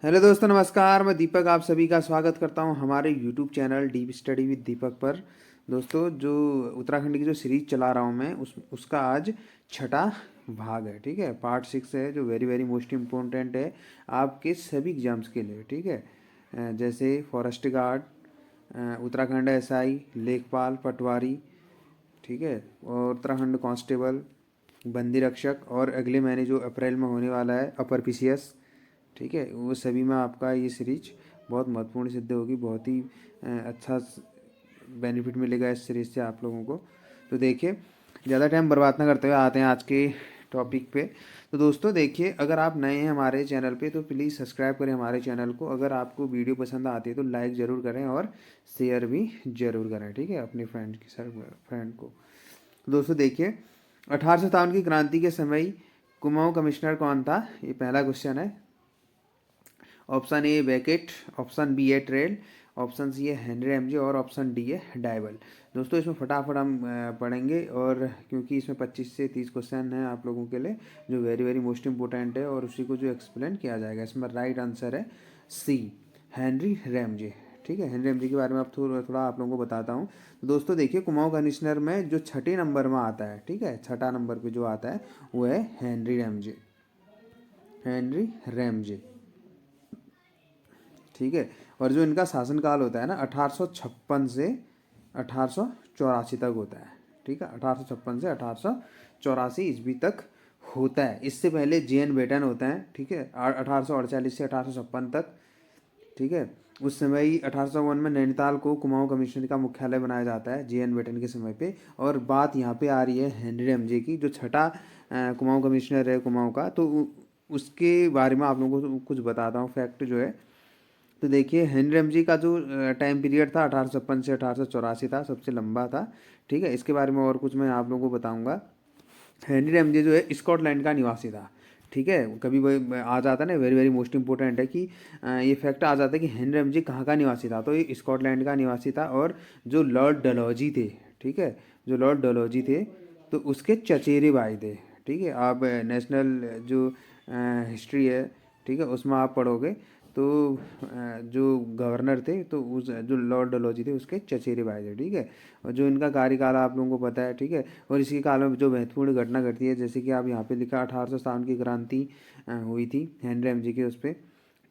Hello दोस्तों, नमस्कार। मैं दीपक आप सभी का स्वागत करता हूं हमारे YouTube channel deep study with Deepak पर। दोस्तों, जो उत्तराखंड की जो सीरीज चला रहा हूं मैं उसका आज छठा भाग है। ठीक है, पार्ट 6 है, जो वेरी वेरी मोस्ट इम्पोर्टेंट है आपके सभी एग्जाम्स के लिए। ठीक है, जैसे फॉरेस्ट गार्ड, उत्तराखंड एसआई, लेखपाल, पटवारी, ठीक है, और उत्तराखंड कांस्टेबल, बंदी रक्षक, और अगले महीने जो अप्रैल में होने वाला है अपर पीसीएस। ठीक है, वो सभी में आपका ये सीरीज बहुत महत्वपूर्ण सिद्ध होगी। बहुत ही अच्छा बेनिफिट मिलेगा इस सीरीज से आप लोगों को। तो देखिए, ज़्यादा टाइम बर्बाद ना करते हुए आते हैं आज के टॉपिक पे। तो दोस्तों देखिए, अगर आप नए हैं हमारे चैनल पे तो प्लीज़ सब्सक्राइब करें हमारे चैनल को। अगर आपको वीडियो पसंद आती है तो लाइक ज़रूर करें और शेयर भी ज़रूर करें। ठीक है, अपने फ्रेंड को। तो दोस्तों देखिए, 1857 की क्रांति के समय कुमाऊं कमिश्नर कौन था, ये पहला क्वेश्चन है। Option A Beckett, option B है ट्रेल, ऑप्शन सी है हेनरी एमजे और ऑप्शन डी है डाइवल। दोस्तों इसमें फटाफट हम पढ़ेंगे, और क्योंकि इसमें 25 से 30 क्वेश्चन हैं आप लोगों के लिए, जो वेरी वेरी मोस्ट इंपॉर्टेंट है, और उसी को जो एक्सप्लेन किया जाएगा। इसमें राइट आंसर है सी, हेनरी रैमजे। ठीक है, हेनरी रैमजे के बारे में आप थोड़ा थोड़ा आप लोगों को बताता हूँ। तो दोस्तों देखिए, कुमाऊं कमिश्नर में जो छठे नंबर में आता है, ठीक है, छठा नंबर पे जो आता है वो है हेनरी रैमजे, हेनरी रैमजे। ठीक है, और जो इनका शासनकाल होता है ना, 1856 से 1884 तक होता है। ठीक है, 1856 से 1884 ईस्वी तक होता है। इससे पहले जे.एन. बेटन होता है। ठीक है, 1848 से 1856 तक। ठीक है, उस समय ही 1801 में नैनीताल को कुमाऊं कमिश्नर का मुख्यालय बनाया जाता है जे.एन. बेटन के समय पे। और बात यहाँ पे आ रही है हेनरी एमजे की, जो छठा कुमाऊं कमिश्नर है कुमाऊं का। तो उसके बारे में आप लोगों को कुछ बताता हूँ, फैक्ट जो है। तो देखिए, हेनरी रैमजी का जो टाइम पीरियड था 1856 से 1884 था, सबसे लंबा था। ठीक है, इसके बारे में और कुछ मैं आप लोगों को बताऊंगा। हेनरी रैमजे जो है स्कॉटलैंड का निवासी था। ठीक है, कभी वही आ जाता है ना, वेरी वेरी मोस्ट इंपॉर्टेंट है कि ये फैक्ट आ जाता है कि हेनरी रैमजे कहाँ का निवासी था। तो ये स्कॉटलैंड का निवासी था, और जो लॉर्ड डलहौजी थे, ठीक है, जो लॉर्ड डलहौजी थे, तो उसके चचेरे भाई थे। ठीक है, आप नेशनल जो हिस्ट्री है, ठीक है, उसमें आप पढ़ोगे तो जो गवर्नर थे, तो उस जो लॉर्ड डलहौजी थे उसके चचेरे भाई थे। ठीक है, और जो इनका कार्यकाल आप लोगों को पता है। ठीक है, और इसी काल में जो महत्वपूर्ण घटना घटती है, जैसे कि आप यहाँ पे लिखा 1857 की क्रांति हुई थी हेनरी एमजी के उस पर।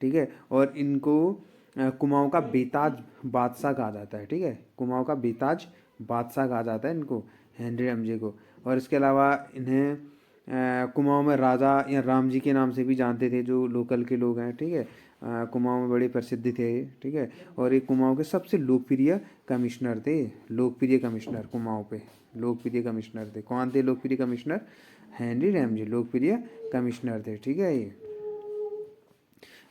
ठीक है, और इनको कुमाऊं का बेताज बादशाह कहा जाता है। ठीक है, कुमाऊं का बेताज बादशाह कहा जाता है इनको, हेनरी एमजे को। और इसके अलावा इन्हें कुमाऊं में राजा या राम जी के नाम से भी जानते थे जो लोकल के लोग हैं। ठीक है, कुमाऊं में बड़े प्रसिद्ध थे। ठीक है, और एक कुमाऊं के सबसे लोकप्रिय कमिश्नर थे। लोकप्रिय कमिश्नर कुमाऊं पे, लोकप्रिय कमिश्नर थे। कौन थे लोकप्रिय कमिश्नर? हेनरी रैमजे लोकप्रिय कमिश्नर थे। ठीक है, ये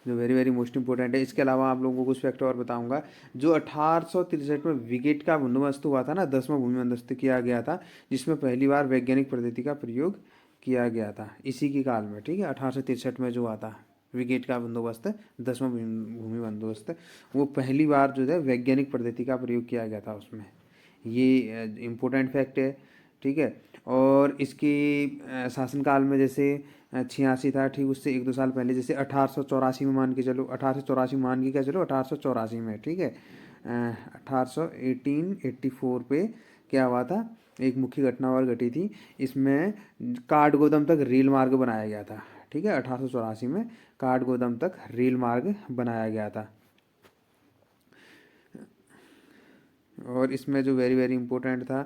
जो वेरी वेरी मोस्ट इंपॉर्टेंट है। इसके अलावा आप लोगों को कुछ फैक्ट और बताऊंगा। जो 1863 में विकेट का बंदोबस्त हुआ था ना, 10वां भूमि बंदोबस्त किया गया था, जिसमें पहली बार वैज्ञानिक पद्धति का प्रयोग किया गया था इसी की काल में। ठीक है, 1863 में जो आता विकेट का बंदोबस्त, 10वां भूमि बंदोबस्त, वो पहली बार जो है वैज्ञानिक पद्धति का प्रयोग किया गया था उसमें। ये इम्पोर्टेंट फैक्ट है। ठीक है, और इसकी शासनकाल में जैसे 86 था, ठीक उससे एक दो साल पहले जैसे 1884 में मान के चलो, 1884 मान के क्या चलो, 1884 में। ठीक है, 1884 पे क्या हुआ था, एक मुख्य घटना और घटी थी। इसमें काठगोदाम तक रेल मार्ग बनाया गया था। ठीक है, 1884 में काठगोदाम तक रेल मार्ग बनाया गया था। और इसमें जो वेरी वेरी इंपॉर्टेंट था,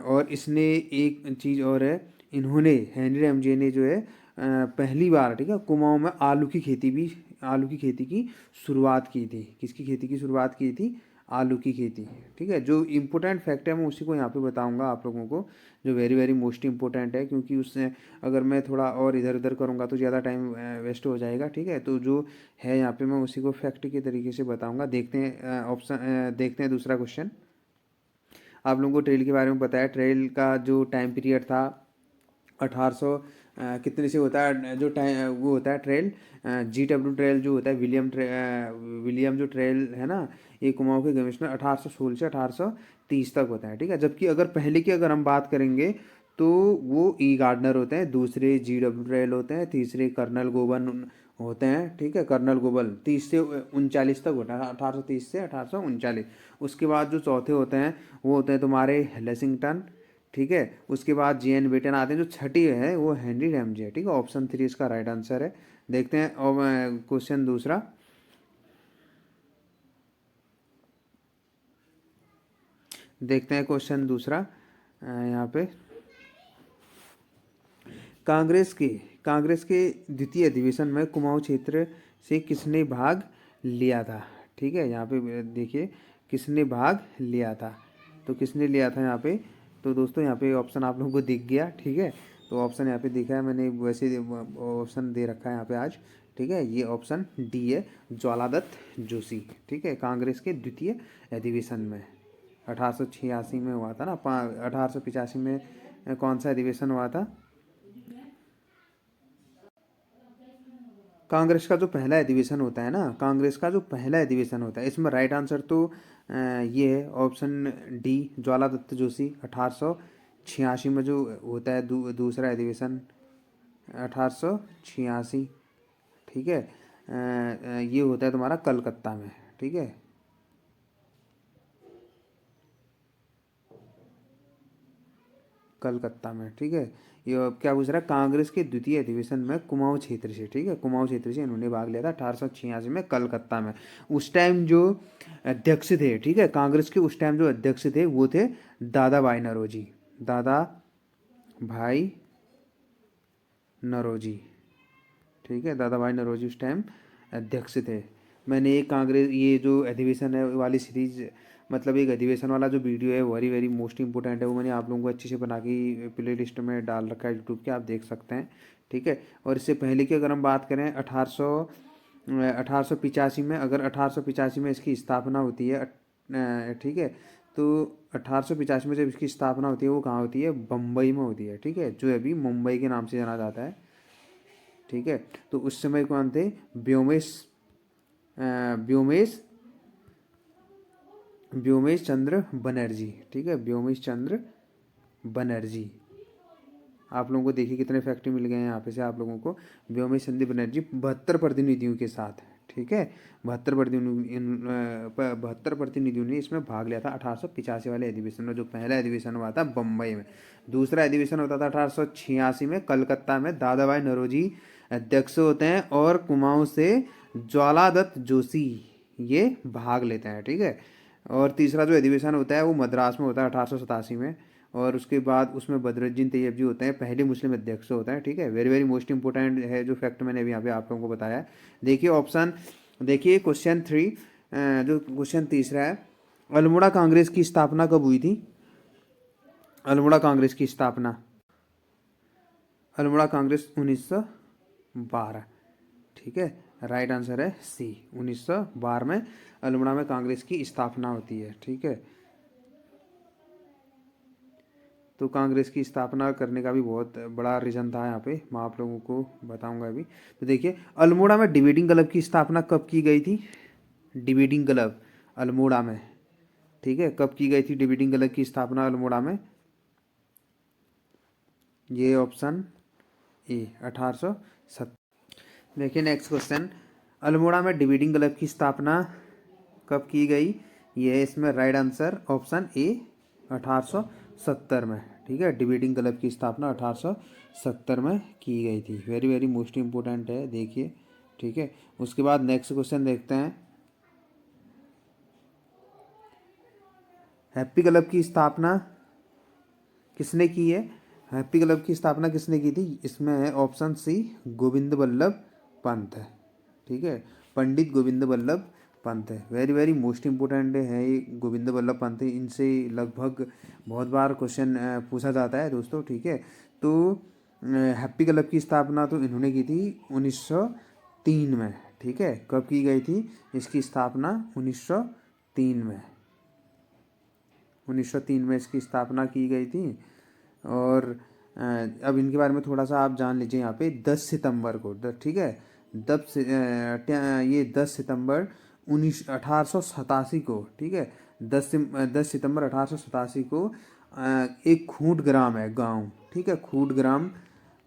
और इसने एक चीज़ और है, इन्होंने हेनरी एमजे ने जो है पहली बार, ठीक है, कुमाऊं में आलू की खेती की शुरुआत की थी। किसकी खेती की शुरुआत की थी? आलू की खेती। ठीक है, जो इम्पोर्टेंट फैक्ट है मैं उसी को यहाँ पे बताऊंगा आप लोगों को, जो वेरी वेरी मोस्ट इंपॉर्टेंट है, क्योंकि उससे अगर मैं थोड़ा और इधर उधर करूँगा तो ज़्यादा टाइम वेस्ट हो जाएगा। ठीक है, तो जो है यहाँ पे मैं उसी को फैक्ट के तरीके से बताऊँगा। देखते हैं ऑप्शन, देखते हैं दूसरा क्वेश्चन। आप लोगों को ट्रेल के बारे में पता है, ट्रेल का जो टाइम पीरियड था 1800 कितने से होता है, जो टाइम वो होता है ट्रेल, GW ट्रेल जो होता है, विलियम जो ट्रेल है ना, ये कुमाऊं के कमिश्नर 1816 से 1830 तक होता है। ठीक है, जबकि अगर पहले की अगर हम बात करेंगे तो वो गार्डनर होते हैं, दूसरे GW ट्रेल होते हैं, तीसरे कर्नल गोवन होते हैं, ठीक है। कर्नल गोबल 30 से 39 तक होता है, 1830 से 1839। उसके बाद जो चौथे होते हैं वो होते हैं तुम्हारे लेसिंगटन, ठीक है। उसके बाद JN बेटन आते हैं। जो छठी है वो हेनरी रैमजे है, ठीक है। ऑप्शन 3 इसका राइट आंसर है। देखते हैं और क्वेश्चन दूसरा। देखते हैं क्वेश्चन दूसरा यहाँ पे। कांग्रेस के द्वितीय अधिवेशन में कुमाऊं क्षेत्र से किसने भाग लिया था, ठीक है। यहाँ पे देखिए किसने भाग लिया था, तो किसने लिया था यहाँ पे। तो दोस्तों यहाँ पे ऑप्शन आप लोगों को दिख गया, ठीक है। तो ऑप्शन यहाँ पे दिखा है, मैंने वैसे ऑप्शन दे रखा है यहाँ पे आज, ठीक है। ये ऑप्शन डी है, ज्वालादत्त जोशी, ठीक है। कांग्रेस के द्वितीय अधिवेशन में 1886 में हुआ था ना। 1885 में कौन सा अधिवेशन हुआ था। कांग्रेस का जो पहला अधिवेशन होता है ना, कांग्रेस का जो पहला अधिवेशन होता है, इसमें राइट आंसर तो ये है ऑप्शन डी, ज्वालादत्त जोशी। 1886 में जो होता है दूसरा अधिवेशन, 1886, ठीक है। ये होता है तुम्हारा कलकत्ता में, ठीक है। कलकत्ता में, ठीक है। ये क्या पूछ रहा है, कांग्रेस के द्वितीय अधिवेशन में कुमाऊं क्षेत्र से, ठीक है, कुमाऊं क्षेत्र से इन्होंने भाग लिया था 1886 में कलकत्ता में। उस टाइम जो अध्यक्ष थे, ठीक है, कांग्रेस के उस टाइम जो अध्यक्ष थे वो थे दादा भाई नौरोजी, दादा भाई नौरोजी, ठीक है। दादा भाई नौरोजी उस टाइम अध्यक्ष थे। मैंने एक कांग्रेस ये जो अधिवेशन है वाली सीरीज, मतलब एक अधिवेशन वाला जो वीडियो है वेरी वेरी मोस्ट इंपॉर्टेंट है, वो मैंने आप लोगों को अच्छे से बना के प्ले लिस्ट में डाल रखा है यूट्यूब के, आप देख सकते हैं, ठीक है। और इससे पहले की अगर हम बात करें 1885 में, अगर 1885 में इसकी स्थापना होती है, ठीक है। तो 1885 में जब इसकी स्थापना होती है वो कहाँ होती है, बम्बई में होती है, ठीक है, जो अभी मुंबई के नाम से जाना जाता है, ठीक है। तो उस समय कौन थे, व्योमेश व्योमेश व्योमेश चंद्र बनर्जी, ठीक है, व्योमेश चंद्र बनर्जी। आप लोगों को देखिए कितने फैक्ट मिल गए हैं यहाँ पे से आप लोगों को। व्योमेश चंद्र बनर्जी 72 प्रतिनिधियों के साथ, ठीक है, 72 प्रतिनिधियों ने इसमें भाग लिया था 1885 वाले अधिवेशन में। जो पहला अधिवेशन हुआ था बम्बई में, दूसरा अधिवेशन होता था 1886 में कलकत्ता में। दादा भाई नौरोजी अध्यक्ष होते हैं और कुमाऊं से ज्वालादत्त जोशी ये भाग लेते हैं, ठीक है। और तीसरा जो अधिवेशन होता है वो मद्रास में होता है 1887 में। और उसके बाद उसमें बदरुद्दीन तैयब जी होते हैं, पहले मुस्लिम अध्यक्ष होते हैं, ठीक है। वेरी वेरी मोस्ट इंपॉर्टेंट है जो फैक्ट मैंने अभी यहाँ पे आप लोगों को बताया है। देखिए ऑप्शन, देखिए क्वेश्चन 3, जो क्वेश्चन तीसरा है, अल्मोड़ा कांग्रेस की स्थापना कब हुई थी। अल्मोड़ा कांग्रेस की स्थापना, अल्मोड़ा कांग्रेस 1912, ठीक है। राइट आंसर है सी, 1912 में अल्मोड़ा में कांग्रेस की स्थापना होती है, ठीक है। तो कांग्रेस की स्थापना करने का भी बहुत बड़ा रीज़न था यहाँ पे, मैं आप लोगों को बताऊंगा अभी। तो देखिए अल्मोड़ा में डिबेटिंग क्लब की स्थापना कब की गई थी, डिबेटिंग क्लब अल्मोड़ा में, ठीक है, कब की गई थी डिबेटिंग क्लब की स्थापना अल्मोड़ा में। ये ऑप्शन ए 1870। देखिए नेक्स्ट क्वेश्चन, अल्मोड़ा में डिबेटिंग क्लब की स्थापना कब की गई। ये इसमें राइट आंसर ऑप्शन ए 1870 में, ठीक है। डिबेटिंग क्लब की स्थापना 1870 में की गई थी। वेरी वेरी मोस्ट इंपॉर्टेंट है, देखिए, ठीक है। उसके बाद नेक्स्ट क्वेश्चन देखते हैं, हैप्पी क्लब की स्थापना किसने की है। हैप्पी क्लब की स्थापना किसने की थी, इसमें है ऑप्शन सी गोविंद बल्लभ पंत है, ठीक है, पंडित गोविंद बल्लभ पंत है। वेरी वेरी मोस्ट इंपॉर्टेंट है ये गोविंद बल्लभ पंत, इनसे लगभग बहुत बार क्वेश्चन पूछा जाता है दोस्तों, ठीक है। तो हैप्पी क्लब की स्थापना तो इन्होंने की थी 1903 में, ठीक है। कब की गई थी इसकी स्थापना, 1903 में, 1903 में इसकी स्थापना की गई थी। और अब इनके बारे में थोड़ा सा आप जान लीजिए यहाँ पे, 10 सितंबर को, ठीक है, 10 सितंबर 1887 को, ठीक है, 10 सितंबर 1887 को एक खूंट ग्राम है गांव, ठीक है, खूंट ग्राम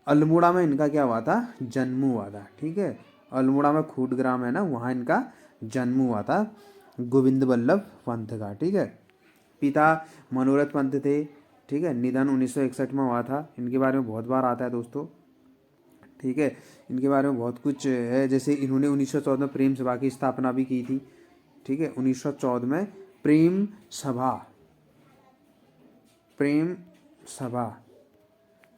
अल्मोड़ा में इनका क्या हुआ था, जन्म हुआ था, ठीक है, अल्मोड़ा में खूट ग्राम है ना, वहाँ इनका जन्म हुआ था गोविंद बल्लभ पंत का। ठीक है, पिता मनोरथ पंत थे। ठीक है, निधन 1961 में हुआ था। इनके बारे में बहुत बार आता है दोस्तों। ठीक है, इनके बारे में बहुत कुछ है, जैसे इन्होंने 1914 में प्रेम सभा की स्थापना भी की थी। ठीक है, 1914 में प्रेम सभा प्रेम सभा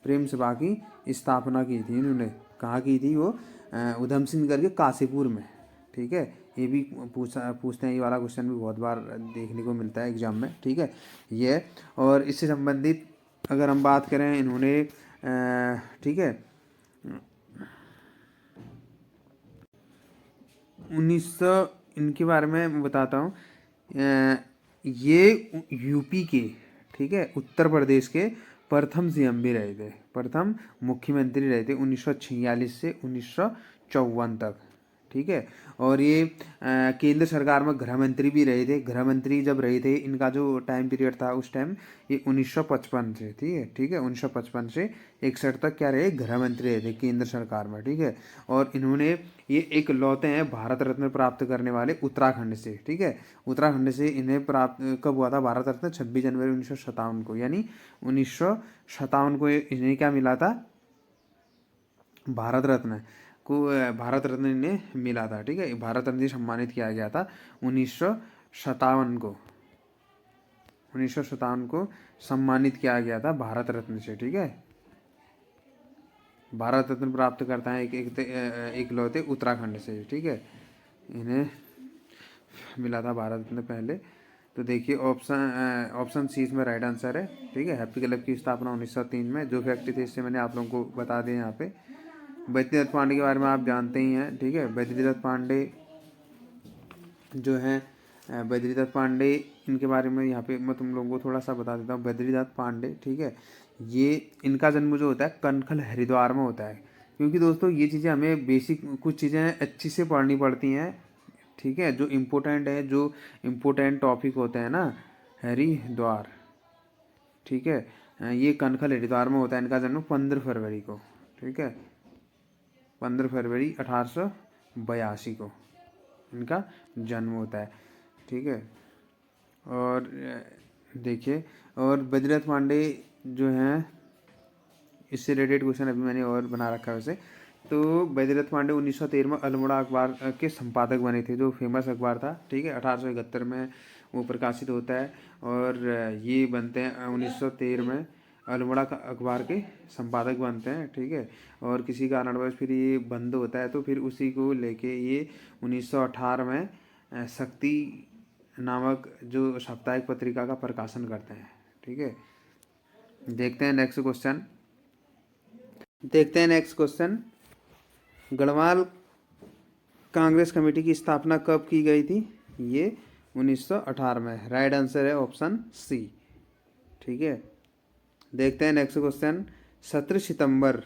प्रेम सभा की स्थापना की थी इन्होंने। कहाँ की थी वो? उधम सिंह नगर के काशीपुर में। ठीक है, ये भी पूछते हैं, ये वाला क्वेश्चन भी बहुत बार देखने को मिलता है एग्जाम में। ठीक है, ये और इससे संबंधित अगर हम बात करें, इन्होंने ठीक है 1900 इनके बारे में मैं बताता हूँ। ये यूपी के, ठीक है, उत्तर प्रदेश के प्रथम सीएम भी रहे थे, प्रथम मुख्यमंत्री रहे थे 1946 से 1954 तक। ठीक है, और ये केंद्र सरकार में गृह मंत्री भी रहे थे। गृह मंत्री जब रहे थे, इनका जो टाइम पीरियड था उस टाइम ये 1955 से, ठीक है 1955 से 61 तक क्या रहे? गृह मंत्री रहे थे केंद्र सरकार में। ठीक है, और इन्होंने ये एक लौते हैं भारत रत्न प्राप्त करने वाले उत्तराखंड से। ठीक है, उत्तराखंड से इन्हें प्राप्त कब हुआ था भारत रत्न? 26 जनवरी 1957 को, यानी 1957 को इन्हें क्या मिला था? भारत रत्न को, भारत रत्न इन्हें मिला था। ठीक है, भारत रत्न से सम्मानित किया गया था 1957 को, 1957 को सम्मानित किया गया था भारत रत्न से। ठीक है, भारत रत्न प्राप्त करता है एक लौते उत्तराखंड से। ठीक है, इन्हें मिला था भारत रत्न पहले। तो देखिए ऑप्शन सी इसमें राइट आंसर है। ठीक है, हैप्पी क्लब की स्थापना 1903 में। जो व्यक्ति थे इससे मैंने आप लोगों को बता दिया यहाँ पे। बद्रीनाथ पांडे के बारे में आप जानते ही हैं। ठीक है, बद्रीनाथ पांडे जो हैं, बद्रीनाथ पांडे, इनके बारे में यहाँ पे मैं तुम लोगों को थोड़ा सा बता देता हूँ। बद्रीनाथ पांडे, ठीक है, ये इनका जन्म जो होता है कनखल हरिद्वार में होता है। क्योंकि दोस्तों ये चीज़ें हमें बेसिक कुछ चीज़ें अच्छी से पढ़नी पड़ती हैं। ठीक है, जो इम्पोर्टेंट है, जो इम्पोर्टेंट टॉपिक होते हैं ना, हरिद्वार। ठीक है, ये कनखल हरिद्वार में होता है। इनका जन्म 15 फरवरी को, ठीक है 15 फरवरी 1882 को इनका जन्म होता है। ठीक है, और देखिए, और बद्रीनाथ पांडे जो हैं, इससे रिलेटेड क्वेश्चन अभी मैंने और बना रखा है वैसे। तो बद्रीनाथ पांडे 1913 में अल्मोड़ा अखबार के संपादक बने थे, जो फेमस अखबार था। ठीक है, 1871 में वो प्रकाशित होता है, और ये बनते हैं 1913 में अल्मोड़ा का अखबार के संपादक बनते हैं। ठीक है, और किसी कारणवश फिर ये बंद होता है, तो फिर उसी को लेके ये 1918 में शक्ति नामक जो साप्ताहिक पत्रिका का प्रकाशन करते हैं। ठीक है, देखते हैं next question. Garhwal Congress committee की स्थापना कब की गई थी? ये 1918 में। राइट आंसर है ऑप्शन सी। ठीक है, देखते हैं नेक्स्ट क्वेश्चन। 17 सितंबर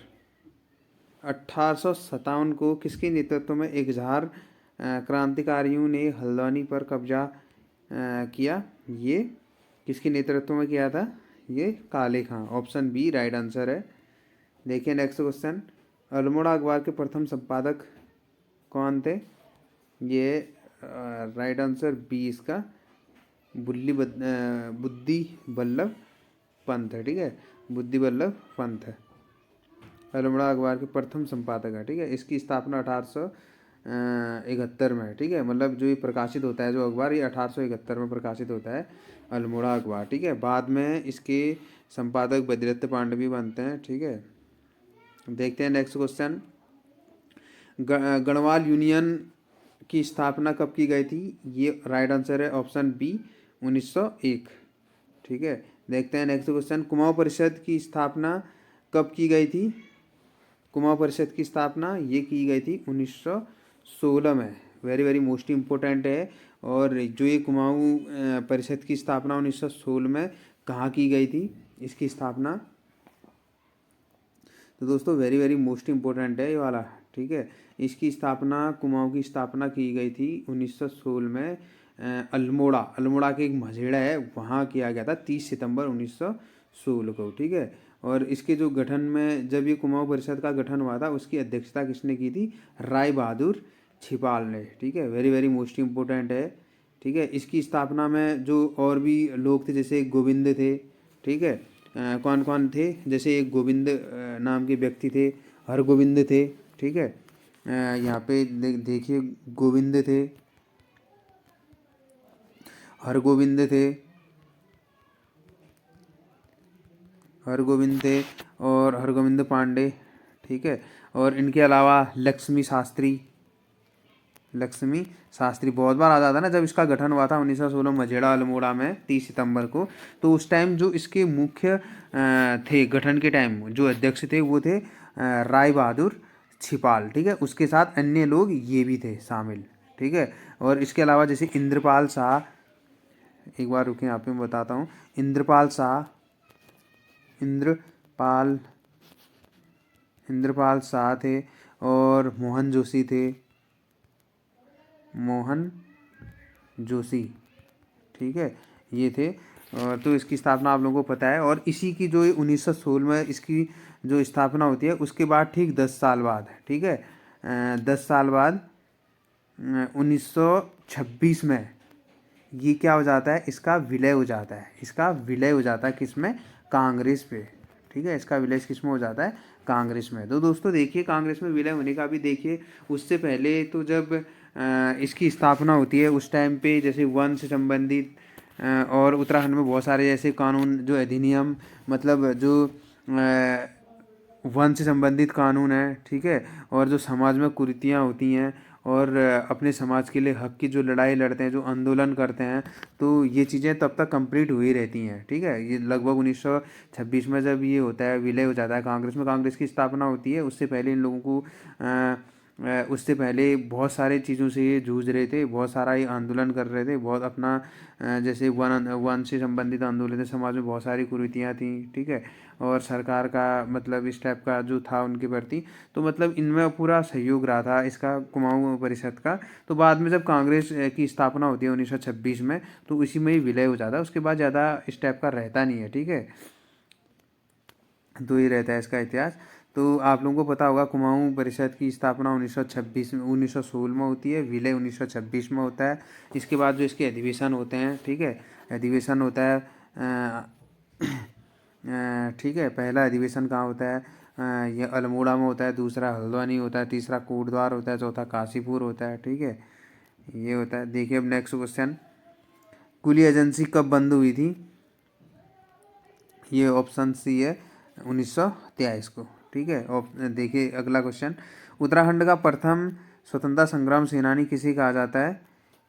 1857 को किसके नेतृत्व में एक हजार क्रांतिकारियों ने हल्द्वानी पर कब्जा किया? ये किसके नेतृत्व में किया था? ये काले खां। ऑप्शन बी राइट आंसर है। देखिए नेक्स्ट क्वेश्चन। अल्मोड़ा अखबार के प्रथम संपादक कौन थे? ये राइट आंसर बी इसका बुद्धि बल्लभ पंत है। ठीक है, बुद्धि बल्लभ पंत है अल्मोड़ा अखबार के प्रथम संपादक है। ठीक है, इसकी स्थापना 1871 में है। ठीक है, मतलब जो ये प्रकाशित होता है जो अखबार, ये 1871 में प्रकाशित होता है अल्मोड़ा अखबार। ठीक है, बाद में इसके संपादक बद्रीनाथ पांडे भी बनते हैं। ठीक है, देखते हैं नेक्स्ट क्वेश्चन। गढ़वाल यूनियन की स्थापना कब की गई थी? ये राइट आंसर है ऑप्शन बी 1901। ठीक है, देखते हैं नेक्स्ट क्वेश्चन। कुमाऊं परिषद की स्थापना कब की गई थी? कुमाऊं परिषद की स्थापना ये की गई थी 1916 में। वेरी वेरी मोस्ट इम्पोर्टेंट है। और जो ये कुमाऊं परिषद की स्थापना 1916 में कहाँ की गई थी इसकी स्थापना? तो दोस्तों वेरी वेरी मोस्ट इम्पोर्टेंट है ये वाला। ठीक है, इसकी स्थापना, कुमाऊं की स्थापना की गई थी 1916 में अल्मोड़ा के एक मझेड़ा है वहाँ किया गया था 30 सितंबर 1916 को। ठीक है, और इसके जो गठन में जब ये कुमाऊं परिषद का गठन हुआ था उसकी अध्यक्षता किसने की थी? राय बहादुर छिपाल ने। ठीक है, वेरी वेरी मोस्ट इम्पोर्टेंट है। ठीक है, इसकी स्थापना में जो और भी लोग थे जैसे गोविंद थे। ठीक है, कौन कौन थे? जैसे एक गोविंद नाम के व्यक्ति थे, हरगोविंद थे। ठीक है, यहाँ पे देखिए गोविंद थे, हरगोविंद थे, हरगोविंद थे और हरगोविंद पांडे। ठीक है, और इनके अलावा लक्ष्मी शास्त्री, लक्ष्मी शास्त्री बहुत बार आ जाता है ना। जब इसका गठन हुआ था 1916 मझेड़ा अल्मोड़ा में 30 सितंबर को, तो उस टाइम जो इसके मुख्य थे गठन के टाइम जो अध्यक्ष थे वो थे राय बहादुर छिपाल। ठीक है, उसके साथ अन्य लोग ये भी थे शामिल। ठीक है, और इसके अलावा जैसे इंद्रपाल शाह, एक बार रुके यहाँ पे मैं बताता हूँ। इंद्रपाल शाह, इंद्रपाल इंद्रपाल शाह थे और मोहन जोशी थे, मोहन जोशी। ठीक है, ये थे। और तो इसकी स्थापना आप लोगों को पता है। और इसी की जो 1916 में इसकी जो स्थापना होती है उसके बाद ठीक 10 साल बाद, ठीक है, 10 साल बाद 1926 में ये क्या हो जाता है? इसका विलय हो जाता है। इसका विलय हो जाता है किस में? कांग्रेस पे। ठीक है, इसका विलय किस में हो जाता है? कांग्रेस में। तो दोस्तों देखिए, कांग्रेस में विलय होने का भी देखिए, उससे पहले तो जब इसकी स्थापना होती है उस टाइम पे जैसे वन से संबंधित और उत्तराखंड में बहुत सारे ऐसे कानून जो अधिनियम, मतलब जो वन से संबंधित कानून है। ठीक है, और जो समाज में कुरीतियाँ होती हैं और अपने समाज के लिए हक की जो लड़ाई लड़ते हैं, जो आंदोलन करते हैं, तो ये चीज़ें तब तक कंप्लीट हुई रहती हैं। ठीक है, ये लगभग 1926 में जब ये होता है, विलय हो जाता है कांग्रेस में, कांग्रेस की स्थापना होती है, उससे पहले इन लोगों को उससे पहले बहुत सारे चीज़ों से ये जूझ रहे थे, बहुत सारा ये आंदोलन कर रहे थे, बहुत अपना जैसे वन से संबंधित आंदोलन थे, समाज में बहुत सारी कुरीतियाँ थी। ठीक है, और सरकार का मतलब इस टाइप का जो था उनके प्रति, तो मतलब इनमें पूरा सहयोग रहा था इसका कुमाऊं परिषद का। तो बाद में जब कांग्रेस की स्थापना होती है 1926 में, तो इसी में ही विलय हो जाता है। उसके बाद ज़्यादा इस टाइप का रहता नहीं है। ठीक है, तो ये रहता है इसका इतिहास। तो आप लोगों को पता होगा कुमाऊं परिषद की स्थापना 1916 में होती है, विलय 1926 में होता है। इसके बाद जो इसके अधिवेशन होते हैं, ठीक है, अधिवेशन होता है ठीक है, पहला अधिवेशन कहाँ होता है? ये अल्मोड़ा में होता है, दूसरा हल्द्वानी होता है, तीसरा कोटद्वार होता है, चौथा काशीपुर होता है। ठीक है, ये होता है। देखिए अब नेक्स्ट क्वेश्चन, कुली एजेंसी कब बंद हुई थी? ये ऑप्शन सी है 1923 को। ठीक है, और देखिए अगला क्वेश्चन, उत्तराखंड का प्रथम स्वतंत्रता संग्राम सेनानी किसे कहा जाता है?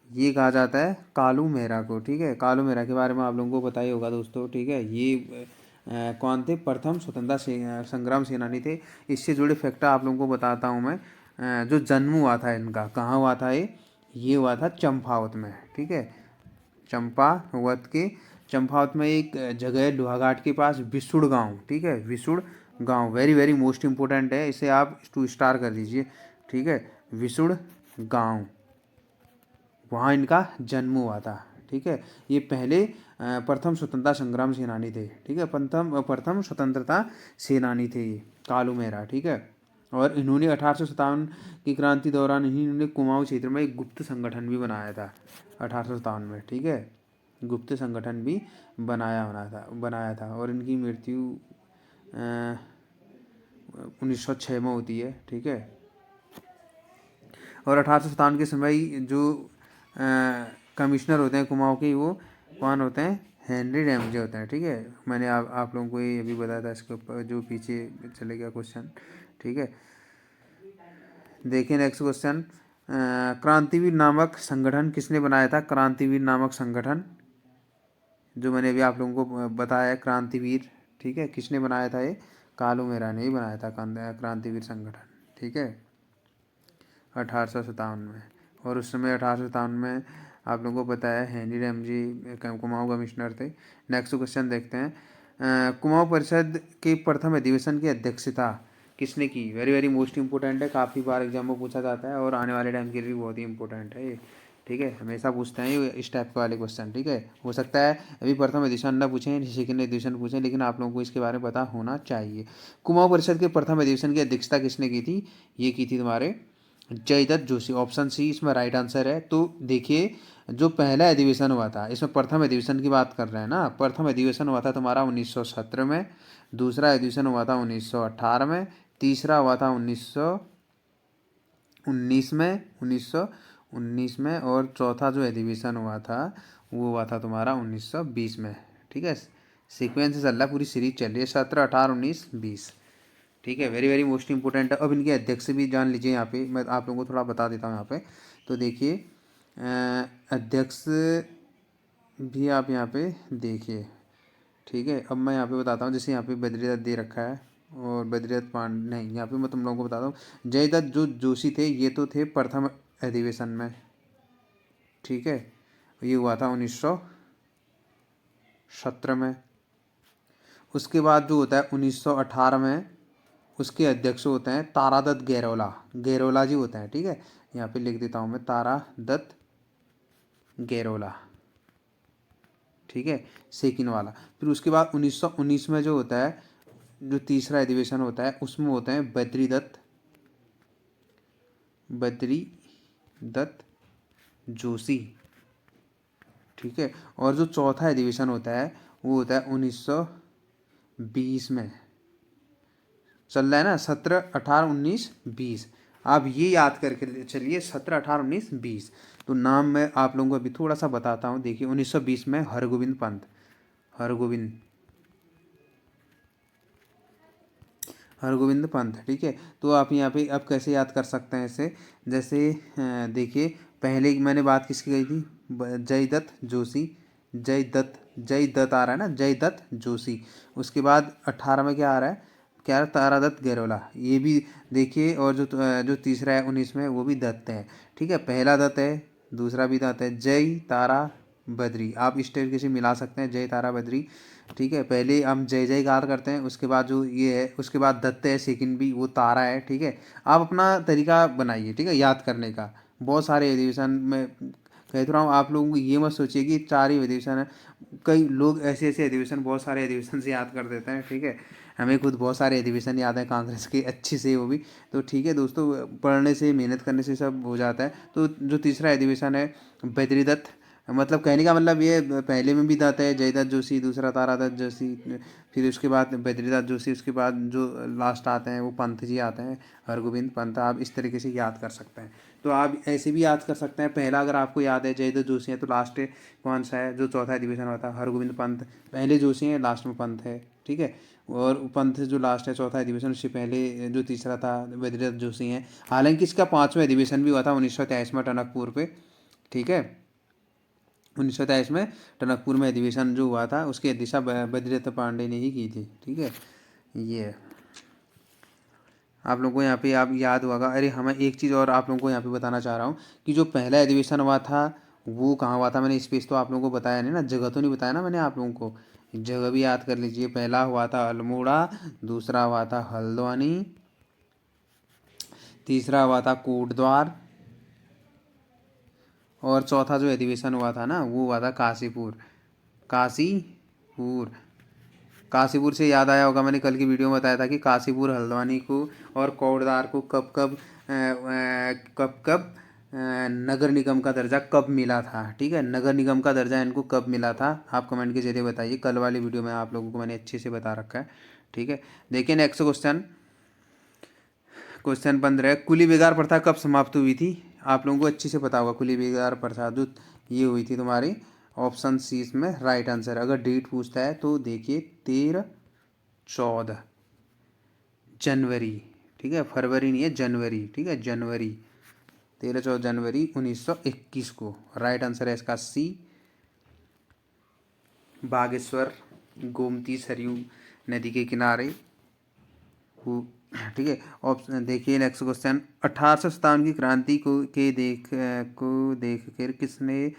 ये कहा जाता है कालू मेहरा को। ठीक है, कालू मेहरा के बारे में आप लोगों को पता ही होगा दोस्तों। ठीक है, ये कौन थे? प्रथम स्वतंत्रता संग्राम सेनानी थे। इससे जुड़े फैक्ट आप लोगों को बताता हूँ मैं। जो जन्म हुआ था इनका, कहाँ हुआ था ये हुआ था चंपावत में। ठीक है, चंपावत में एक जगह है लोहाघाट के पास, विसुड़ गांव। ठीक है, विसुड़ गांव वेरी वेरी मोस्ट इम्पोर्टेंट है, इसे आप 2 स्टार कर दीजिए। ठीक है, विसुड़ गांव, वहाँ इनका जन्म हुआ था। ठीक है, ये पहले प्रथम स्वतंत्रता संग्राम सेनानी थे। ठीक है, प्रथम स्वतंत्रता सेनानी थे ये कालू मेहरा। ठीक है, और इन्होंने 1857 की क्रांति दौरान ही इन्होंने कुमाऊं क्षेत्र में एक गुप्त संगठन भी बनाया था 1857 में। ठीक है, गुप्त संगठन भी बनाया था और इनकी मृत्यु 1906 में होती है। ठीक है, और 1857 के समय जो कमिश्नर होते हैं कुमाऊं के, वो कौन होते हैं? हेनरी डैमजे होते हैं। ठीक है, मैंने आप लोगों को ये भी बताया था इसके ऊपर, जो पीछे चले गया क्वेश्चन। ठीक है, देखिए नेक्स्ट क्वेश्चन, क्रांतिवीर नामक संगठन किसने बनाया था? क्रांतिवीर नामक संगठन जो मैंने अभी आप लोगों को बताया है, क्रांतिवीर। ठीक है, किसने बनाया था? ये कालू मेहरा ने ही बनाया था क्रांतिवीर संगठन। ठीक है, 1857 में। और उस समय 1857 में आप लोगों को पता है हेनरी डैमजी कुमाऊं कमिश्नर थे। नेक्स्ट क्वेश्चन देखते हैं, कुमाऊं परिषद के प्रथम अधिवेशन की अध्यक्षता किसने की? वेरी वेरी मोस्ट इंपॉर्टेंट है, काफ़ी बार एग्जाम में पूछा जाता है और आने वाले टाइम के लिए भी बहुत ही इंपॉर्टेंट है ये। ठीक है, हमेशा पूछते हैं ये इस टाइप के वाले क्वेश्चन। ठीक है, हो सकता है अभी प्रथम एडिशन ना पूछें, सेकेंड एडिशन पूछें, लेकिन आप लोगों को इसके बारे में पता होना चाहिए। कुमाऊं परिषद के प्रथम एडिशन की अध्यक्षता किसने की थी? ये की थी तुम्हारे जयदत्त जोशी। ऑप्शन सी इसमें राइट आंसर है। तो देखिए, जो पहला अधिवेशन हुआ था, इसमें प्रथम अधिवेशन की बात कर रहे हैं ना, प्रथम अधिवेशन हुआ था तुम्हारा 1917 में, दूसरा अधिवेशन हुआ था 1918 में, तीसरा हुआ था 1919 में, 1919 में, और चौथा जो अधिवेशन हुआ था वो हुआ था तुम्हारा 1920 में। ठीक है, सीक्वेंस से चल रहा है, पूरी सीरीज चल रही है, 17, 18, 19, 20। ठीक है, वेरी वेरी मोस्ट इंपॉर्टेंट है। अब इनके अध्यक्ष भी जान लीजिए, यहाँ पे मैं आप लोगों को थोड़ा बता देता हूँ यहाँ पे। तो देखिए, अध्यक्ष भी आप यहाँ पे देखिए। ठीक है, अब मैं यहाँ पे बताता हूँ, जैसे यहाँ पे बद्रीदत्त दे रखा है, और बद्रीदत्त पांडे नहीं, यहाँ पे मैं तुम लोगों को बताता हूँ। जयदत्त जो जोशी थे, ये तो थे प्रथम अधिवेशन में। ठीक है, ये हुआ था 1917 में। उसके बाद जो होता है 1918 में, उसके अध्यक्ष होते हैं तारादत्त गैरोला, गैरोला जी होते हैं। ठीक है, यहाँ पे लिख देता हूँ मैं, तारादत्त गैरोला। ठीक है, सेकिन वाला। फिर उसके बाद 1919 में जो होता है, जो तीसरा अधिवेशन होता है, उसमें होते हैं बद्रीदत्त, बद्रीदत्त जोशी। ठीक है, और जो चौथा अधिवेशन होता है वो होता है 1920 में। चल रहा है ना, 17, 18, 19, 20। आप ये याद करके चलिए, 17, 18, 19, 20। तो नाम मैं आप लोगों को अभी थोड़ा सा बताता हूँ। देखिए, 1920 में हरगोविंद पंत, हरगोविंद हरगोविंद पंत। ठीक है, तो आप यहाँ पे अब कैसे याद कर सकते हैं इसे? जैसे देखिए, पहले मैंने बात किसकी कही थी? जयदत्त जोशी, जयदत्त आ रहा है ना, जयदत्त जोशी। उसके बाद 18 में क्या आ रहा है? क्या आ रहा है? तारादत्त गैरोला, ये भी देखिए। और जो तीसरा है 19 में, वो भी दत्त है। ठीक है, पहला दत्त है, दूसरा भी दत्त है। जय तारा बद्री, आप इस तरीके से मिला सकते हैं, जय तारा बद्री। ठीक है, पहले हम जय जयकार करते हैं, उसके बाद जो ये है, उसके बाद दत्त है, सेकंड भी वो तारा है। ठीक है, आप अपना तरीका बनाइए, ठीक है, याद करने का। बहुत सारे एडिशन में कह तो रहा हूँ, आप लोगों को ये मत सोचिए कि 4 ही एडिशन है। कई लोग ऐसे ऐसे एडिशन, बहुत सारे एडिशन से याद कर देते हैं। ठीक है, हमें खुद बहुत सारे एडिशन याद है कांग्रेस के, अच्छी से, वो भी। तो ठीक है दोस्तों, पढ़ने से, मेहनत करने से सब हो जाता है। तो जो तीसरा एडिशन है, बद्रीदत्त, मतलब कहने का मतलब ये, पहले में भी दत्त है, जयदत्त जोशी, दूसरा तारादत्त जोशी, फिर उसके बाद बद्रीदत्त जोशी, उसके बाद जो लास्ट आते हैं वो पंत जी आते हैं, हरगोविंद पंत। आप इस तरीके से याद कर सकते हैं। तो आप ऐसे भी याद कर सकते हैं। पहला अगर आपको याद है जयदत्त जोशी है, तो लास्ट कौन सा है? जो चौथा अधिवेशन होता है, हरगोविंद पंत। पहले जोशी है, लास्ट में पंत है। ठीक है, और पंत जो लास्ट है, चौथा अधिवेशन, उससे पहले जो तीसरा था बद्रीदत्त जोशी है। हालांकि इसका 5वां अधिवेशन भी हुआ था 1923 में टनकपुर पे। ठीक है, 1923 में टनकपुर में अधिवेशन जो हुआ था, उसकी अध्यक्षता बद्रीदत्त पांडे ने ही की थी। ठीक है, ये आप लोगों को यहाँ पे आप याद होगा। अरे हमें एक चीज़ और आप लोगों को यहाँ पे बताना चाह रहा हूँ कि जो पहला अधिवेशन हुआ था वो कहाँ हुआ था। मैंने स्पेस तो आप लोगों को बताया नहीं ना, जगह तो नहीं बताया ना मैंने आप लोगों को। जगह भी याद कर लीजिए। पहला हुआ था अल्मोड़ा, दूसरा हुआ था हल्द्वानी, तीसरा हुआ था कोटद्वार, और चौथा जो अधिवेशन हुआ था ना, वो हुआ था काशीपुर। काशीपुर, काशीपुर से याद आया होगा, मैंने कल की वीडियो में बताया था कि काशीपुर हल्द्वानी को और कोटद्वार को कब नगर निगम का दर्जा कब मिला था। ठीक है, नगर निगम का दर्जा इनको कब मिला था, आप कमेंट के जरिए बताइए। कल वाली वीडियो में आप लोगों को मैंने अच्छे से बता रखा है। ठीक है, देखिए नेक्स्ट क्वेश्चन, क्वेश्चन 15 है, कुली बेगार प्रथा कब समाप्त हुई थी? आप लोगों को अच्छे से पता होगा, कुली बेगार प्रथा जो ये हुई थी तुम्हारी, ऑप्शन सी इसमें राइट आंसर। अगर डेट पूछता है तो देखिए 13-14 जनवरी। ठीक है, फरवरी नहीं है, जनवरी। ठीक है, जनवरी, 13-14 जनवरी 1921 को राइट आंसर है इसका सी। बागेश्वर, गोमती सरयू नदी के किनारे। ठीक है, ऑप्शन देखिए नेक्स्ट क्वेश्चन, 1857 की क्रांति को देख कर किसने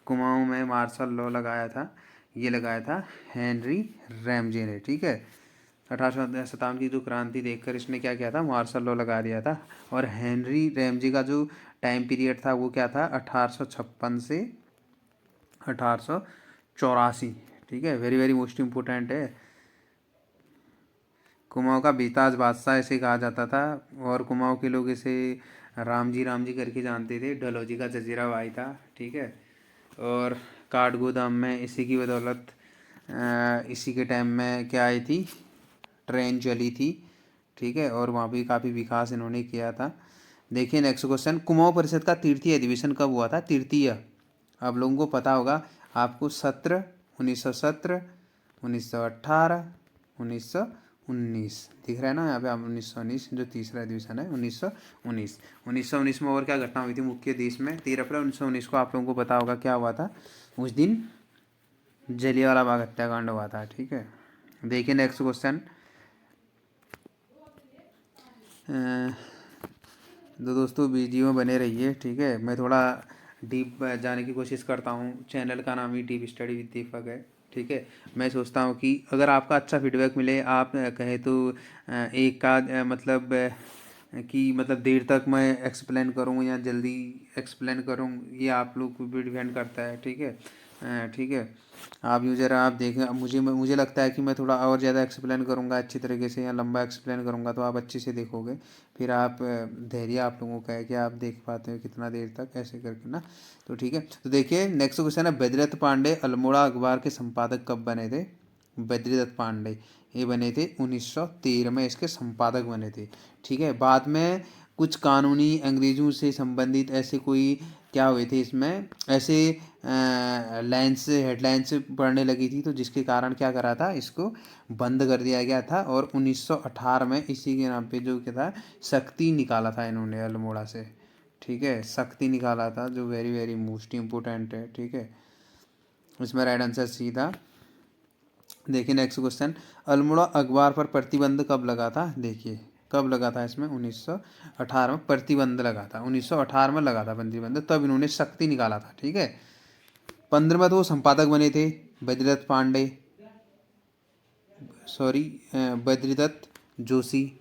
कुमाऊं में मार्शल लॉ लगाया था? ये लगाया था हेनरी रैमजे ने। ठीक है, 1857 की जो क्रांति देखकर इसने क्या किया था, मार्शल लॉ लगा दिया था। और हेनरी रैमजी का जो टाइम पीरियड था वो क्या था, 1856 से 1884। ठीक है, वेरी वेरी मोस्ट इम्पोर्टेंट है। कुमाऊँ का बेताज बादशाह ऐसे कहा जाता था, और कुमाऊँ के लोग इसे राम जी करके जानते थे। डलहौजी का जजीरा भाई था। ठीक है, और काठगोदाम में इसी की बदौलत इसी के टाइम में क्या आई थी, ट्रेन चली थी। ठीक है, और वहाँ भी काफ़ी विकास इन्होंने किया था। देखिए नेक्स्ट क्वेश्चन, कुमाऊँ परिषद का तृतीय अधिवेशन कब हुआ था? तृतीय, आप लोगों को पता होगा। आपको 1917, 1918, 1919 दिख रहा है ना यहाँ पे। आप 1919 जो तीसरा अधिवेशन है 1919। 1919 में और क्या घटना हुई थी मुख्य देश में? 13 अप्रैल 1919 को आप लोगों को पता होगा क्या हुआ था उस दिन, जलियांवाला बाग हत्याकांड हुआ था। ठीक है, देखिए नेक्स्ट क्वेश्चन। तो दोस्तों वीडियो में बने रहिए। ठीक है, मैं थोड़ा डीप जाने की कोशिश करता हूँ। चैनल का नाम ही डीप स्टडी विद दीपक है। ठीक है, मैं सोचता हूँ कि अगर आपका अच्छा फीडबैक मिले, आप कहे तो एक का मतलब कि मतलब देर तक मैं एक्सप्लेन करूँ या जल्दी एक्सप्लेन करूँ, ये आप लोग को भी डिपेंड करता है। ठीक है, ठीक है, आप यूजर आप देखें। अब मुझे लगता है कि मैं थोड़ा और ज़्यादा एक्सप्लेन करूँगा अच्छी तरीके से, या लंबा एक्सप्लेन करूँगा तो आप अच्छे से देखोगे। फिर आप धैर्य आप लोगों का है कि आप देख पाते हो कितना देर तक, ऐसे करके ना। तो ठीक है, तो देखिए नेक्स्ट क्वेश्चन है, बद्रीदत्त पांडे अल्मोड़ा अखबार के संपादक कब बने थे? बद्रीदत्त पांडे ये बने थे 1913 में, इसके संपादक बने थे। ठीक है, बाद में कुछ कानूनी अंग्रेजों से संबंधित ऐसे कोई क्या हुए थे इसमें, ऐसे लाइन्स हेडलाइंस पढ़ने लगी थी, तो जिसके कारण क्या करा था, इसको बंद कर दिया गया था। और 1918 में इसी के नाम पे जो क्या था, सख्ती निकाला था इन्होंने अल्मोड़ा से। ठीक है, सख्ती निकाला था, जो वेरी वेरी मोस्ट इम्पोर्टेंट है। ठीक है, इसमें राइट आंसर सी था। देखिए नेक्स्ट क्वेश्चन, अल्मोड़ा अखबार पर प्रतिबंध कब लगा था? देखिए कब लगा था इसमें, 1918 में प्रतिबंध लगा था। 1918 में लगा था प्रतिबंध, तब इन्होंने सख्ती निकाला था। ठीक है, 15 में तो वो संपादक बने थे बद्रीदत्त पांडे, सॉरी बद्रीदत्त जोशी,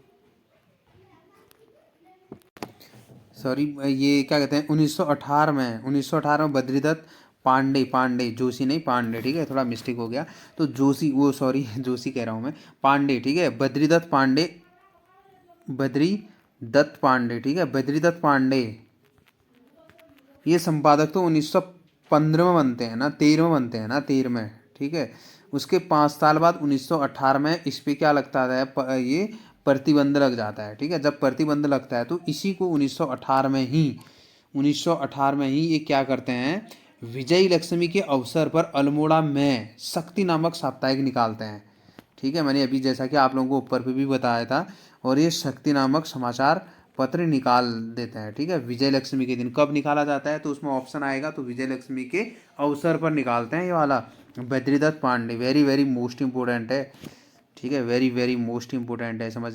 सॉरी ये क्या कहते हैं, 1918 में बद्रीदत्त पांडे, पांडे जोशी नहीं पांडे। ठीक है, थोड़ा मिस्टेक हो गया, तो जोशी वो सॉरी जोशी कह रहा हूँ मैं, पांडे। ठीक है, बद्रीदत्त पांडे, बद्रीदत्त पांडे। ठीक है, बद्रीदत्त पांडे ये संपादक तो 1915 में बनते हैं ना, 13 में बनते हैं ना, 13 में। ठीक है, उसके 5 साल बाद 1918 में इस पे क्या लगता है, ये प्रतिबंध लग जाता है। ठीक है, जब प्रतिबंध लगता है तो इसी को 1918 में ही, 1918 में ही ये क्या करते हैं, विजय लक्ष्मी के अवसर पर अल्मोड़ा में शक्ति नामक साप्ताहिक निकालते हैं। ठीक है, मैंने अभी जैसा कि आप लोगों को ऊपर पे भी बताया था, और ये शक्ति नामक समाचार पत्र निकाल देते हैं। ठीक है, विजय लक्ष्मी के दिन कब निकाला जाता है, तो उसमें ऑप्शन आएगा, तो विजय लक्ष्मी के अवसर पर निकालते हैं ये वाला। Badri Dutt Pande very very most important है। ठीक है, वेरी वेरी मोस्ट इम्पोर्टेंट है, समझ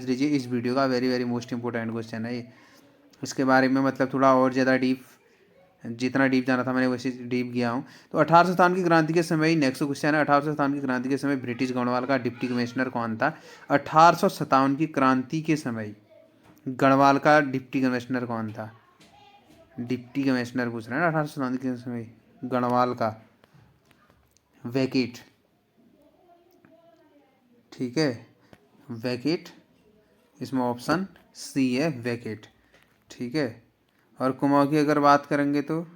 लीजिए इस वीडियो का very very most important question है ये। इसके बारे में मतलब थोड़ा और ज़्यादा डीप, जितना डीप जाना था मैंने वैसे डीप गया हूँ। तो 1857 की क्रांति के समय, नेक्स्ट क्वेश्चन है, 1857 की क्रांति के समय ब्रिटिश गढ़वाल का डिप्टी कमिश्नर कौन था? 1857 की क्रांति के समय गढ़वाल का डिप्टी कमिश्नर कौन था? डिप्टी कमिश्नर पूछ रहे हैं ना, 1857 के समय गढ़वाल का, वैकेट। ठीक है, वैकेट, इसमें ऑप्शन सी है वैकेट। ठीक है, और कुमाऊँ की अगर बात करेंगे तो,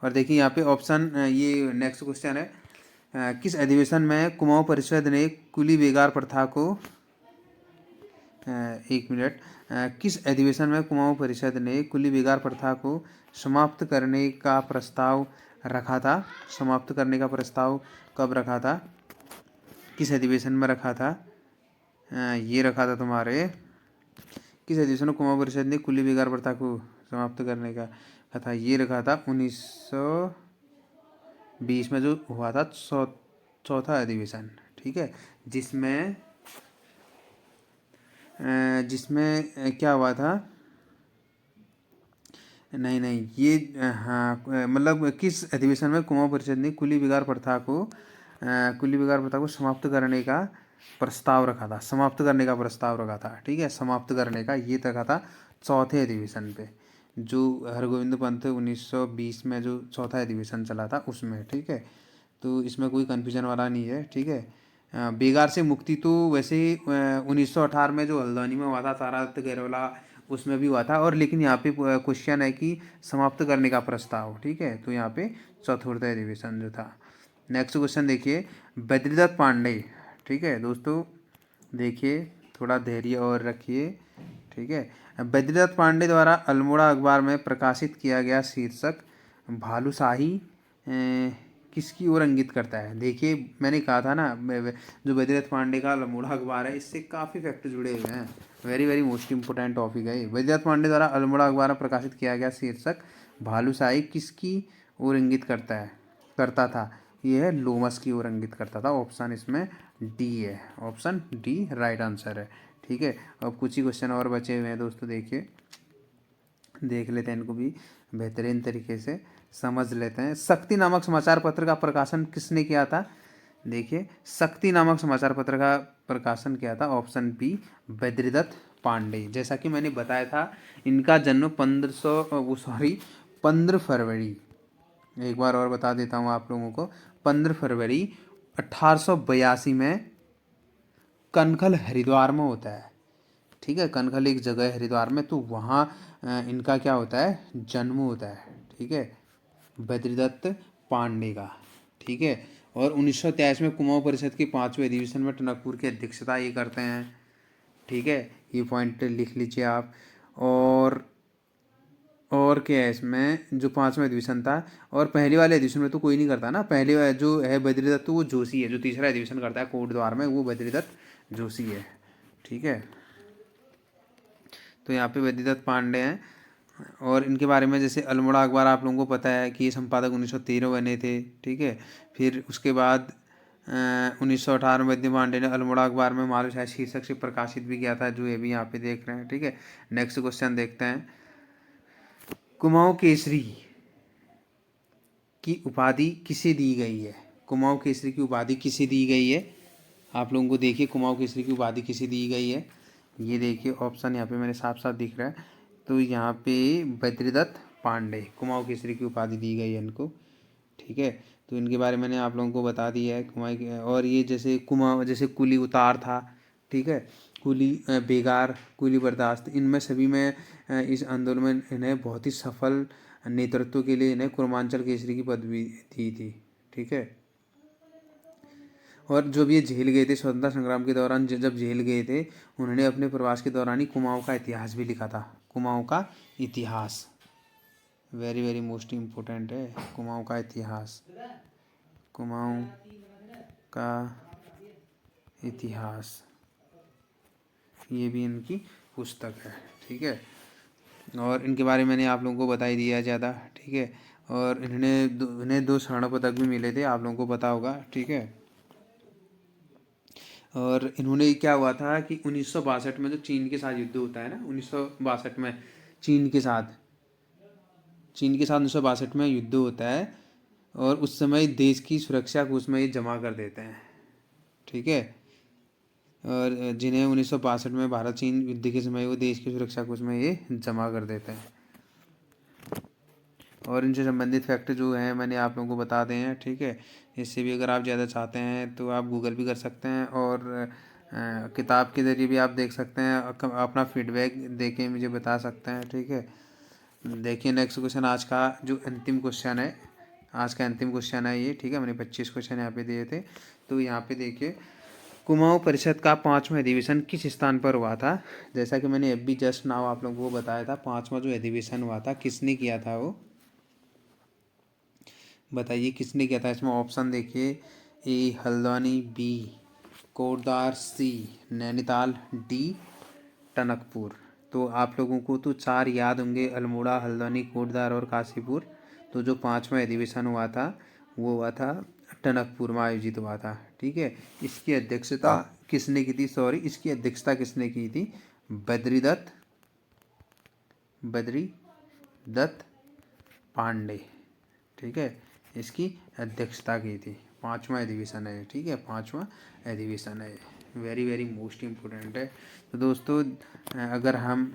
और देखिए यहाँ पे ऑप्शन, ये नेक्स्ट क्वेश्चन है, किस अधिवेशन में कुमाऊँ परिषद ने कुली बेगार प्रथा को, एक मिनट, किस अधिवेशन में कुमाऊँ परिषद ने कुली बेगार प्रथा को समाप्त करने का प्रस्ताव रखा था? समाप्त करने का प्रस्ताव कब रखा था, किस अधिवेशन में रखा था? ये रखा था तुम्हारे, किस अधिवेशन में कुमाऊँ परिषद ने कुली बेगार प्रथा को समाप्त करने का था? ये रखा था 1920 में, जो हुआ था चौथा अधिवेशन। ठीक है, जिसमें क्या हुआ था, नहीं नहीं ये, हाँ मतलब किस अधिवेशन में कुमाऊँ परिषद ने कुली बेगार प्रथा को समाप्त करने का प्रस्ताव रखा था, समाप्त करने का प्रस्ताव रखा था, ठीक है, समाप्त करने का ये रखा था चौथे अधिवेशन पे, जो हरगोविंद पंत 1920 में जो चौथा अधिवेशन चला था उसमें, ठीक है। तो इसमें कोई कन्फ्यूजन वाला नहीं है, ठीक है। बेगार से मुक्ति तो वैसे 1918 में जो हल्द्वानी में हुआ था तारादत्त गैरोला, उसमें भी हुआ था, और लेकिन यहाँ पे क्वेश्चन है कि समाप्त करने का प्रस्ताव, ठीक है, तो यहाँ पे चतुर्थ अधिवेशन जो था। नेक्स्ट क्वेश्चन देखिए, बद्रीदत्त पांडे, ठीक है दोस्तों, देखिए थोड़ा धैर्य और रखिए, ठीक है। बद्रीदत्त पांडे द्वारा अल्मोड़ा अखबार में प्रकाशित किया गया शीर्षक भालूशाही किसकी ओर इंगित करता है। देखिए मैंने कहा था ना, जो बद्रीदत्त पांडे का अल्मोड़ा अखबार है, इससे काफ़ी फैक्ट जुड़े हुए हैं, very very most important topic है। बद्रीदत्त पांडे द्वारा अल्मोड़ा अखबार में प्रकाशित किया गया शीर्षक भालूशाही किसकी ओर इंगित करता था। ये है लोमस की ओर इंगित करता था। ऑप्शन इसमें डी है, ऑप्शन डी राइट आंसर है, ठीक है। अब कुछ ही क्वेश्चन और बचे हुए हैं दोस्तों, देखिए देख लेते हैं इनको भी बेहतरीन तरीके से समझ लेते हैं। शक्ति नामक समाचार पत्र का प्रकाशन किसने किया था। देखिए शक्ति नामक समाचार पत्र का प्रकाशन किया था, ऑप्शन बी बद्रीदत्त पांडे। जैसा कि मैंने बताया था, इनका जन्म 15 फरवरी, एक बार और बता देता हूँ आप लोगों को, 15 फरवरी 1882 में कनखल हरिद्वार में होता है, ठीक है। कनखल एक जगह है हरिद्वार में, तो वहाँ इनका क्या होता है, जन्म होता है, ठीक है, बद्रीदत्त पांडे का, ठीक है। और 1923 में कुमाऊं परिषद की 5वें अधिवेशन में टनकपुर की अध्यक्षता ये करते हैं, ठीक है, ये पॉइंट लिख लीजिए आप। और क्या है इसमें, जो 5वां अधिवेशन था, और पहले वाले अधिवेशन में तो कोई नहीं करता ना, पहले जो है बद्रीदत्त, तो वो जोशी है, जो तीसरा अधिवेशन करता है कोटद्वार में, वो बद्रीदत्त जोशी है, ठीक है। तो यहाँ पे बद्रीदत्त पांडे हैं। और इनके बारे में जैसे अल्मोड़ा अखबार आप लोगों को पता है कि ये संपादक 1913 बने थे, ठीक है। फिर उसके बाद 1918 में बद्री पांडे ने अल्मोड़ा अखबार में मालूशाही शीर्षक से प्रकाशित भी किया था, जो ये भी यहाँ पे देख रहे हैं, ठीक है। नेक्स्ट क्वेश्चन देखते हैं, कुमाऊं केसरी की उपाधि किसे दी गई है। कुमाऊं केसरी की उपाधि किसे दी गई है, आप लोगों को देखिए कुमाऊं केसरी की उपाधि किसे दी गई है। ये देखिए ऑप्शन यहाँ पे मेरे साफ साफ दिख रहा है, तो यहाँ पे बद्रीदत्त पांडे कुमाऊं केसरी की उपाधि दी गई है इनको, ठीक है। तो इनके बारे में मैंने आप लोगों को बता दिया है कुमाऊं और ये जैसे कुमाऊं, जैसे कुली उतार था, ठीक है, कुली बेगार, कुली बर्दाश्त, इनमें सभी में इस आंदोलन में इन्हें बहुत ही सफल नेतृत्व के लिए इन्हें कुर्मांचल केसरी की पदवी दी थी, ठीक है। और जब ये जेल गए थे स्वतंत्रता संग्राम के दौरान, जब जेल गए थे, उन्होंने अपने प्रवास के दौरान ही कुमाऊं का इतिहास भी लिखा था। कुमाऊं का इतिहास वेरी वेरी मोस्ट इम्पोर्टेंट है, कुमाऊं का इतिहास, कुमाऊं का इतिहास, ये भी इनकी पुस्तक है, ठीक है। और इनके बारे में मैंने आप लोगों को बता ही दिया ज़्यादा, ठीक है। और इन्हें 2 स्वर्ण पदक भी मिले थे, आप लोगों को पता होगा, ठीक है। और इन्होंने क्या हुआ था कि 1962 में जो चीन के साथ युद्ध होता है ना, 1962 में चीन के साथ 1962 में युद्ध होता है, और उस समय देश की सुरक्षा को उसमें ये जमा कर देते हैं, ठीक है। और जिन्हें 1962 में भारत चीन युद्ध के समय वो देश की सुरक्षा को उसमें ये जमा कर देते हैं। और इनसे संबंधित फैक्ट जो हैं मैंने आप लोगों को बता दें हैं, ठीक है। इससे भी अगर आप ज़्यादा चाहते हैं तो आप गूगल भी कर सकते हैं, और किताब के ज़रिए भी आप देख सकते हैं, अपना फीडबैक दे के मुझे बता सकते हैं, ठीक है। देखिए नेक्स्ट क्वेश्चन, आज का जो अंतिम क्वेश्चन है, आज का अंतिम क्वेश्चन है ये, ठीक है। मैंने 25 क्वेश्चन यहाँ पे दिए थे, तो यहाँ पे देखिए कुमाऊं परिषद का 5वां अधिवेशन किस स्थान पर हुआ था। जैसा कि मैंने अभी जस्ट नाउ आप लोगों को बताया था, 5वां जो अधिवेशन हुआ था किसने किया था, वो बताइए किसने किया था। इसमें ऑप्शन देखिए, ए हल्द्वानी, बी कोटद्वार, सी नैनीताल, डी टनकपुर। तो आप लोगों को तो 4 याद होंगे, अल्मोड़ा, हल्द्वानी, कोटद्वार और काशीपुर। तो जो 5वां अधिवेशन हुआ था वो हुआ था टनकपुर में आयोजित हुआ था, ठीक है। इसकी अध्यक्षता किसने की थी, सॉरी इसकी अध्यक्षता किसने की थी, बद्रीदत्त पांडे, ठीक है, इसकी अध्यक्षता की थी। 5वां अधिवेशन है, ठीक है, 5वां अधिवेशन है। वेरी वेरी मोस्ट इम्पोर्टेंट है। तो दोस्तों अगर हम